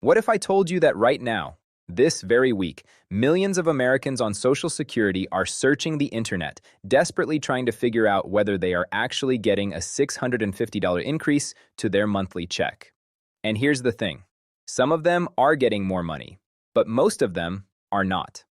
What if I told you that right now, this very week, millions of Americans on Social Security are searching the internet, desperately trying to figure out whether they are actually getting a $650 increase to their monthly check? And here's the thing. Some of them are getting more money, but most of them are not.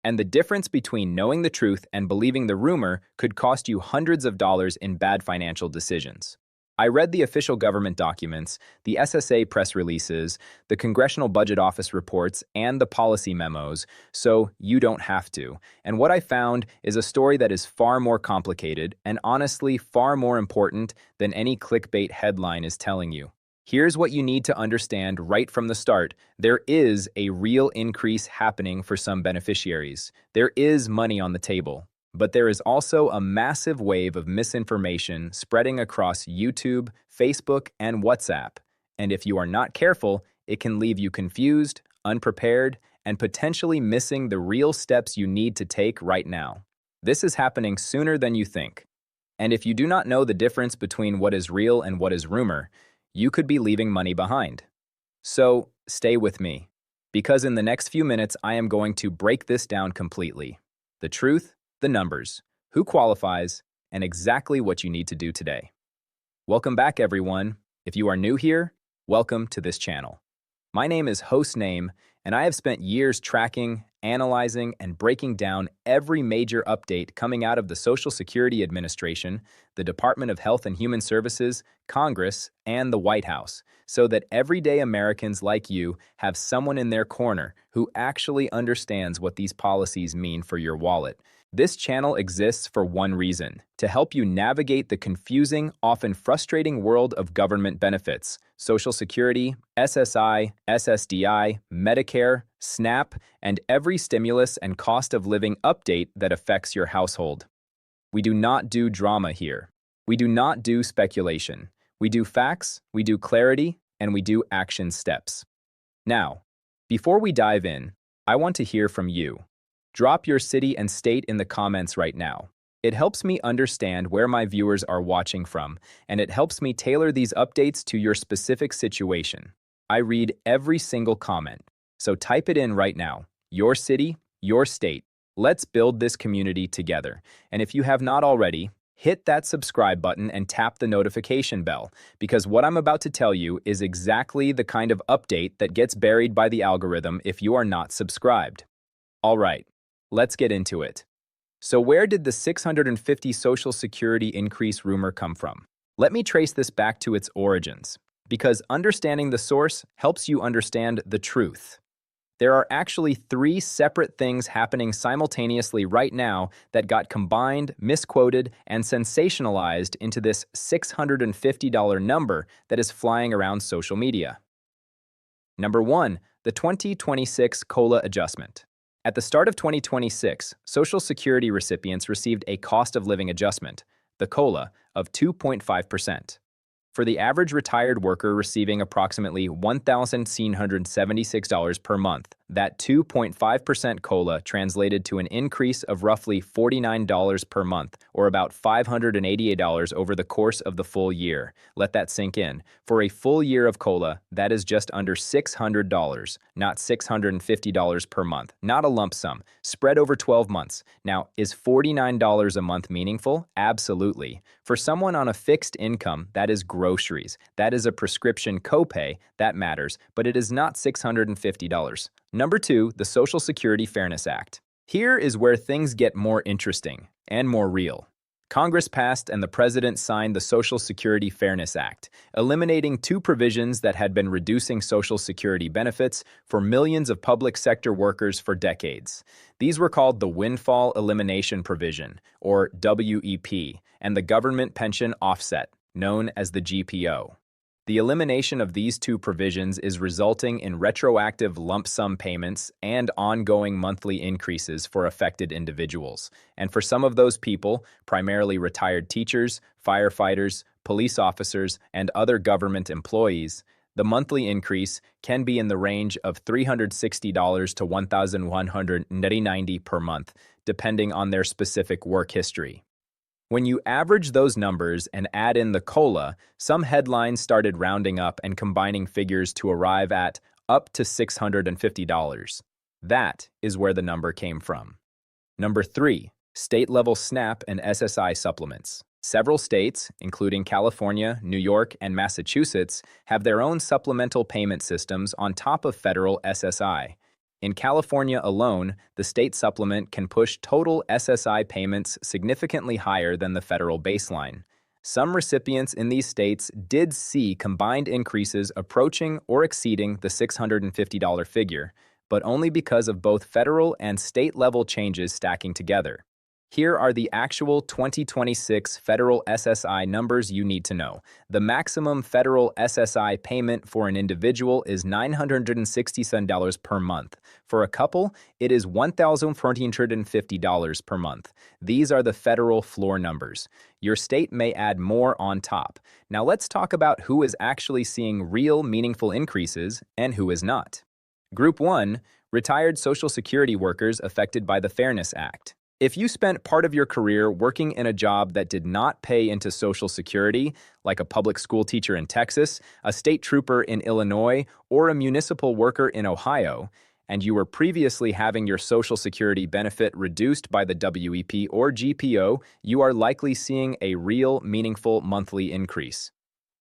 And the difference between knowing the truth and believing the rumor could cost you hundreds of dollars in bad financial decisions. I read the official government documents, the SSA press releases, the Congressional Budget Office reports, and the policy memos, so you don't have to. And what I found is a story that is far more complicated and honestly far more important than any clickbait headline is telling you. Here's what you need to understand right from the start. There is a real increase happening for some beneficiaries. There is money on the table. But there is also a massive wave of misinformation spreading across YouTube, Facebook, and WhatsApp. And if you are not careful, it can leave you confused, unprepared, and potentially missing the real steps you need to take right now. This is happening sooner than you think. And if you do not know the difference between what is real and what is rumor, you could be leaving money behind. So, stay with me, because in the next few minutes I am going to break this down completely. The truth, the numbers, who qualifies, and exactly what you need to do today. Welcome back, everyone. If you are new here, welcome to this channel. My name is Host Name, and I have spent years tracking, analyzing, and breaking down every major update coming out of the Social Security Administration, the Department of Health and Human Services, Congress, and the White House, so that everyday Americans like you have someone in their corner who actually understands what these policies mean for your wallet. This channel exists for one reason: to help you navigate the confusing, often frustrating world of government benefits, Social Security, SSI, SSDI, Medicare, SNAP, and every stimulus and cost of living update that affects your household. We do not do drama here. We do not do speculation. We do facts, we do clarity, and we do action steps. Now, before we dive in, I want to hear from you. Drop your city and state in the comments right now. It helps me understand where my viewers are watching from, and it helps me tailor these updates to your specific situation. I read every single comment, so type it in right now. Your city, your state. Let's build this community together. And if you have not already, hit that subscribe button and tap the notification bell, because what I'm about to tell you is exactly the kind of update that gets buried by the algorithm if you are not subscribed. All right. Let's get into it. So where did the $650 Social Security increase rumor come from? Let me trace this back to its origins, because understanding the source helps you understand the truth. There are actually three separate things happening simultaneously right now that got combined, misquoted, and sensationalized into this $650 number that is flying around social media. Number one, the 2026 COLA adjustment. At the start of 2026, Social Security recipients received a cost of living adjustment, the COLA, of 2.5%. For the average retired worker receiving approximately $1,776 per month, that 2.5% COLA translated to an increase of roughly $49 per month, or about $588 over the course of the full year. Let that sink in. For a full year of COLA, that is just under $600, not $650 per month, not a lump sum, spread over 12 months. Now, is $49 a month meaningful? Absolutely. For someone on a fixed income, that is groceries. That is a prescription copay. That matters, but it is not $650. Number two, the Social Security Fairness Act. Here is where things get more interesting and more real. Congress passed and the President signed the Social Security Fairness Act, eliminating two provisions that had been reducing Social Security benefits for millions of public sector workers for decades. These were called the Windfall Elimination Provision, or WEP, and the Government Pension Offset, known as the GPO. The elimination of these two provisions is resulting in retroactive lump sum payments and ongoing monthly increases for affected individuals. And for some of those people, primarily retired teachers, firefighters, police officers, and other government employees, the monthly increase can be in the range of $360 to $1,190 per month, depending on their specific work history. When you average those numbers and add in the COLA, some headlines started rounding up and combining figures to arrive at up to $650. That is where the number came from. Number 3, state-level SNAP and SSI supplements. Several states, including California, New York, and Massachusetts, have their own supplemental payment systems on top of federal SSI. In California alone, the state supplement can push total SSI payments significantly higher than the federal baseline. Some recipients in these states did see combined increases approaching or exceeding the $650 figure, but only because of both federal and state-level changes stacking together. Here are the actual 2026 federal SSI numbers you need to know. The maximum federal SSI payment for an individual is $967 per month. For a couple, it is $1,450 per month. These are the federal floor numbers. Your state may add more on top. Now let's talk about who is actually seeing real meaningful increases and who is not. Group 1, retired Social Security workers affected by the Fairness Act. If you spent part of your career working in a job that did not pay into Social Security, like a public school teacher in Texas, a state trooper in Illinois, or a municipal worker in Ohio, and you were previously having your Social Security benefit reduced by the WEP or GPO, you are likely seeing a real, meaningful monthly increase.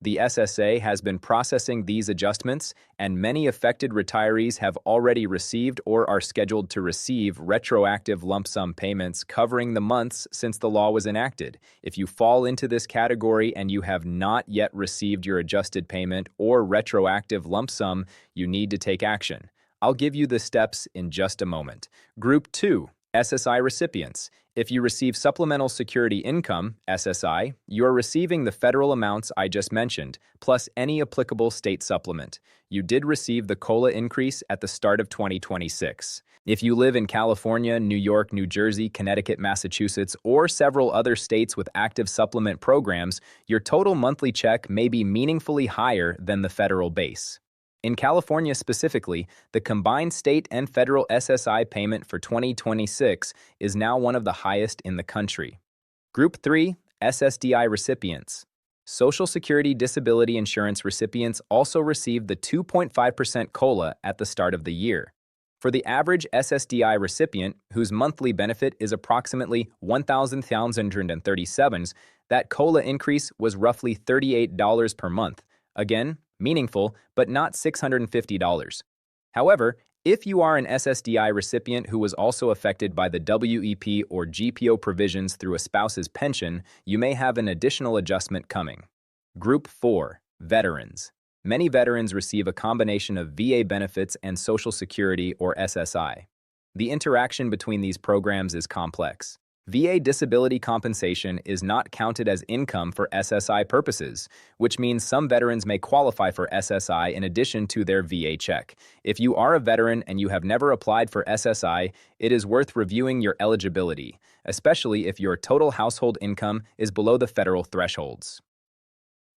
The SSA has been processing these adjustments, and many affected retirees have already received or are scheduled to receive retroactive lump sum payments covering the months since the law was enacted. If you fall into this category and you have not yet received your adjusted payment or retroactive lump sum, you need to take action. I'll give you the steps in just a moment. Group 2, SSI recipients. If you receive Supplemental Security Income, SSI, you are receiving the federal amounts I just mentioned, plus any applicable state supplement. You did receive the COLA increase at the start of 2026. If you live in California, New York, New Jersey, Connecticut, Massachusetts, or several other states with active supplement programs, your total monthly check may be meaningfully higher than the federal base. In California specifically, the combined state and federal SSI payment for 2026 is now one of the highest in the country. Group 3, SSDI recipients. Social Security Disability Insurance recipients also received the 2.5% COLA at the start of the year. For the average SSDI recipient, whose monthly benefit is approximately $1,337, that COLA increase was roughly $38 per month. Again, meaningful, but not $650. However, if you are an SSDI recipient who was also affected by the WEP or GPO provisions through a spouse's pension, you may have an additional adjustment coming. Group 4, veterans. Many veterans receive a combination of VA benefits and Social Security or SSI. The interaction between these programs is complex. VA disability compensation is not counted as income for SSI purposes, which means some veterans may qualify for SSI in addition to their VA check. If you are a veteran and you have never applied for SSI, it is worth reviewing your eligibility, especially if your total household income is below the federal thresholds.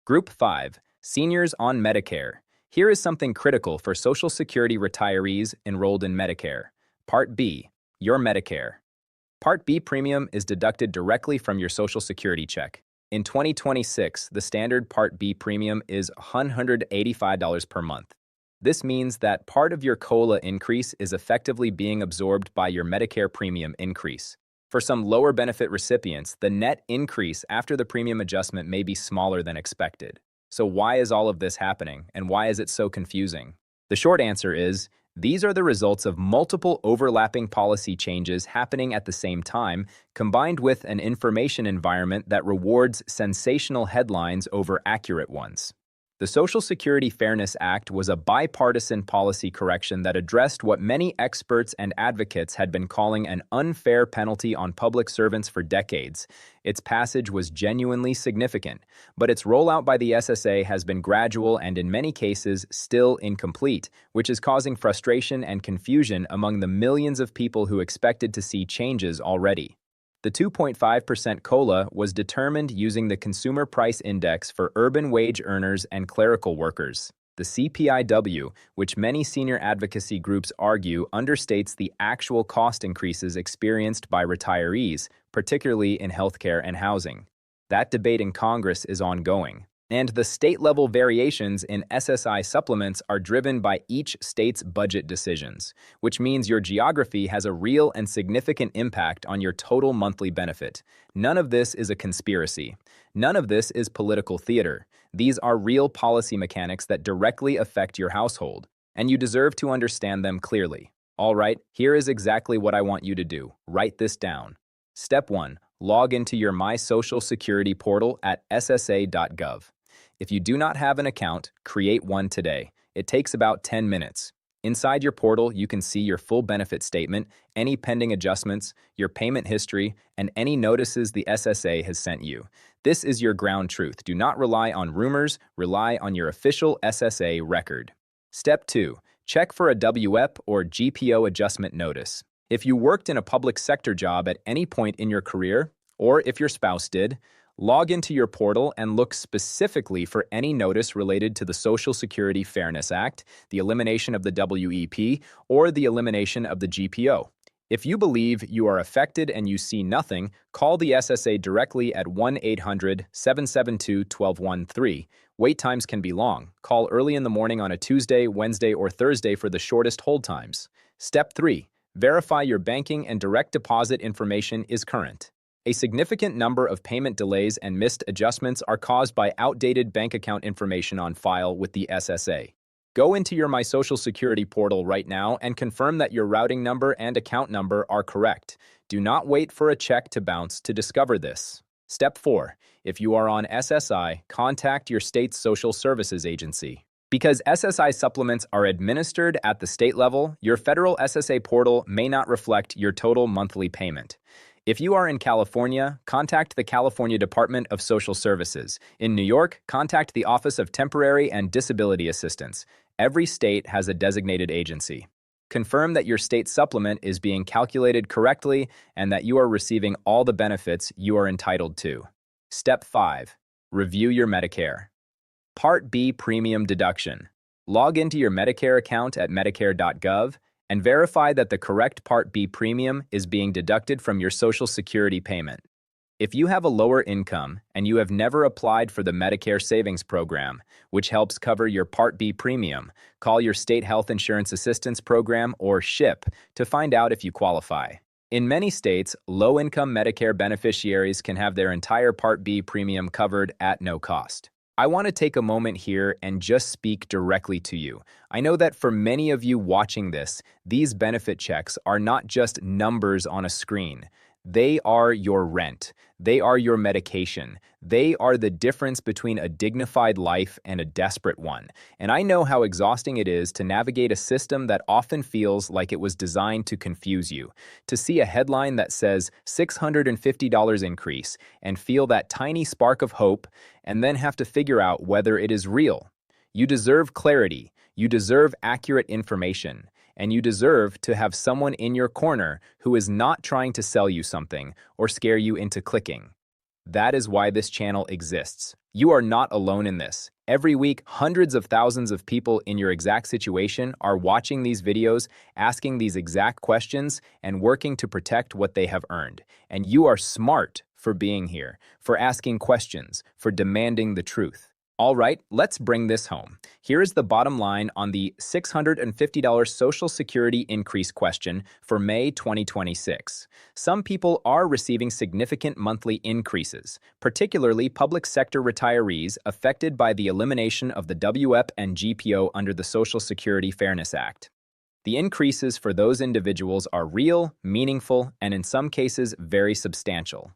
Group 5, seniors on Medicare. Here is something critical for Social Security retirees enrolled in Medicare. Part B, your Medicare. Part B premium is deducted directly from your Social Security check. In 2026, the standard Part B premium is $185 per month. This means that part of your COLA increase is effectively being absorbed by your Medicare premium increase. For some lower benefit recipients, the net increase after the premium adjustment may be smaller than expected. So why is all of this happening, and why is it so confusing? The short answer is, these are the results of multiple overlapping policy changes happening at the same time, combined with an information environment that rewards sensational headlines over accurate ones. The Social Security Fairness Act was a bipartisan policy correction that addressed what many experts and advocates had been calling an unfair penalty on public servants for decades. Its passage was genuinely significant, but its rollout by the SSA has been gradual and in many cases still incomplete, which is causing frustration and confusion among the millions of people who expected to see changes already. The 2.5% COLA was determined using the Consumer Price Index for urban wage earners and clerical workers. The CPIW, which many senior advocacy groups argue understates the actual cost increases experienced by retirees, particularly in healthcare and housing. That debate in Congress is ongoing. And the state-level variations in SSI supplements are driven by each state's budget decisions, which means your geography has a real and significant impact on your total monthly benefit. None of this is a conspiracy. None of this is political theater. These are real policy mechanics that directly affect your household, and you deserve to understand them clearly. All right, here is exactly what I want you to do. Write this down. Step 1. Log into your My Social Security portal at ssa.gov. If you do not have an account, create one today. It takes about 10 minutes. Inside your portal, you can see your full benefit statement, any pending adjustments, your payment history, and any notices the SSA has sent you. This is your ground truth. Do not rely on rumors, rely on your official SSA record. Step 2. Check for a WEP or GPO adjustment notice. If you worked in a public sector job at any point in your career, or if your spouse did, log into your portal and look specifically for any notice related to the Social Security Fairness Act, the elimination of the WEP, or the elimination of the GPO. If you believe you are affected and you see nothing, call the SSA directly at 1-800-772-1213. Wait times can be long. Call early in the morning on a Tuesday, Wednesday, or Thursday for the shortest hold times. Step 3. Verify your banking and direct deposit information is current. A significant number of payment delays and missed adjustments are caused by outdated bank account information on file with the SSA. Go into your My Social Security portal right now and confirm that your routing number and account number are correct. Do not wait for a check to bounce to discover this. Step 4. If you are on SSI, contact your state's social services agency. Because SSI supplements are administered at the state level, your federal SSA portal may not reflect your total monthly payment. If you are in California, contact the California Department of Social Services. In New York, contact the Office of Temporary and Disability Assistance. Every state has a designated agency. Confirm that your state supplement is being calculated correctly and that you are receiving all the benefits you are entitled to. Step 5. Review your Medicare. Part B Premium Deduction. Log into your Medicare account at medicare.gov and verify that the correct Part B premium is being deducted from your Social Security payment. If you have a lower income and you have never applied for the Medicare Savings Program, which helps cover your Part B premium, call your State Health Insurance Assistance Program, or SHIP, to find out if you qualify. In many states, low-income Medicare beneficiaries can have their entire Part B premium covered at no cost. I want to take a moment here and just speak directly to you. I know that for many of you watching this, these benefit checks are not just numbers on a screen. They are your rent. They are your medication. They are the difference between a dignified life and a desperate one. And I know how exhausting it is to navigate a system that often feels like it was designed to confuse you. To see a headline that says $650 increase and feel that tiny spark of hope and then have to figure out whether it is real. You deserve clarity. You deserve accurate information. And you deserve to have someone in your corner who is not trying to sell you something or scare you into clicking. That is why this channel exists. You are not alone in this. Every week, hundreds of thousands of people in your exact situation are watching these videos, asking these exact questions, and working to protect what they have earned. And you are smart for being here, for asking questions, for demanding the truth. All right, let's bring this home. Here is the bottom line on the $650 Social Security increase question for May 2026. Some people are receiving significant monthly increases, particularly public sector retirees affected by the elimination of the WEP and GPO under the Social Security Fairness Act. The increases for those individuals are real, meaningful, and in some cases very substantial.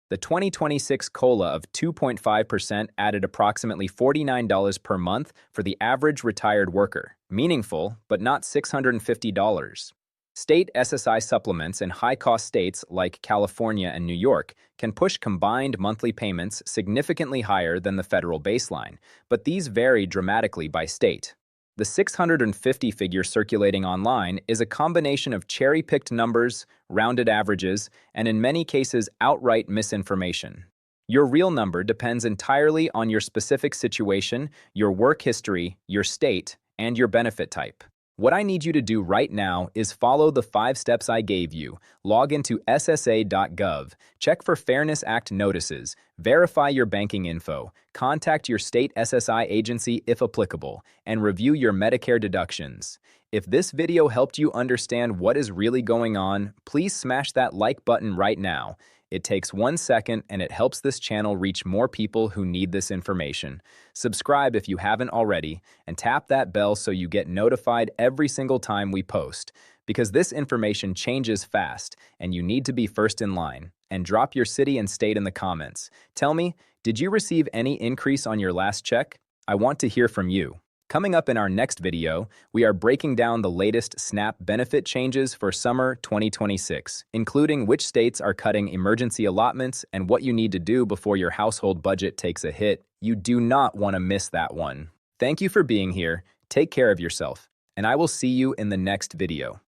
The 2026 COLA of 2.5% added approximately $49 per month for the average retired worker. Meaningful, but not $650. State SSI supplements in high-cost states like California and New York can push combined monthly payments significantly higher than the federal baseline, but these vary dramatically by state. The 650 figure circulating online is a combination of cherry-picked numbers, rounded averages, and in many cases outright misinformation. Your real number depends entirely on your specific situation, your work history, your state, and your benefit type. What I need you to do right now is follow the 5 steps I gave you. Log into ssa.gov, check for Fairness Act notices, verify your banking info, contact your state SSI agency if applicable, and review your Medicare deductions. If this video helped you understand what is really going on, please smash that like button right now. It takes 1 second and it helps this channel reach more people who need this information. Subscribe if you haven't already, and tap that bell so you get notified every single time we post. Because this information changes fast, and you need to be first in line. And drop your city and state in the comments. Tell me, did you receive any increase on your last check? I want to hear from you. Coming up in our next video, we are breaking down the latest SNAP benefit changes for summer 2026, including which states are cutting emergency allotments and what you need to do before your household budget takes a hit. You do not want to miss that one. Thank you for being here, take care of yourself, and I will see you in the next video.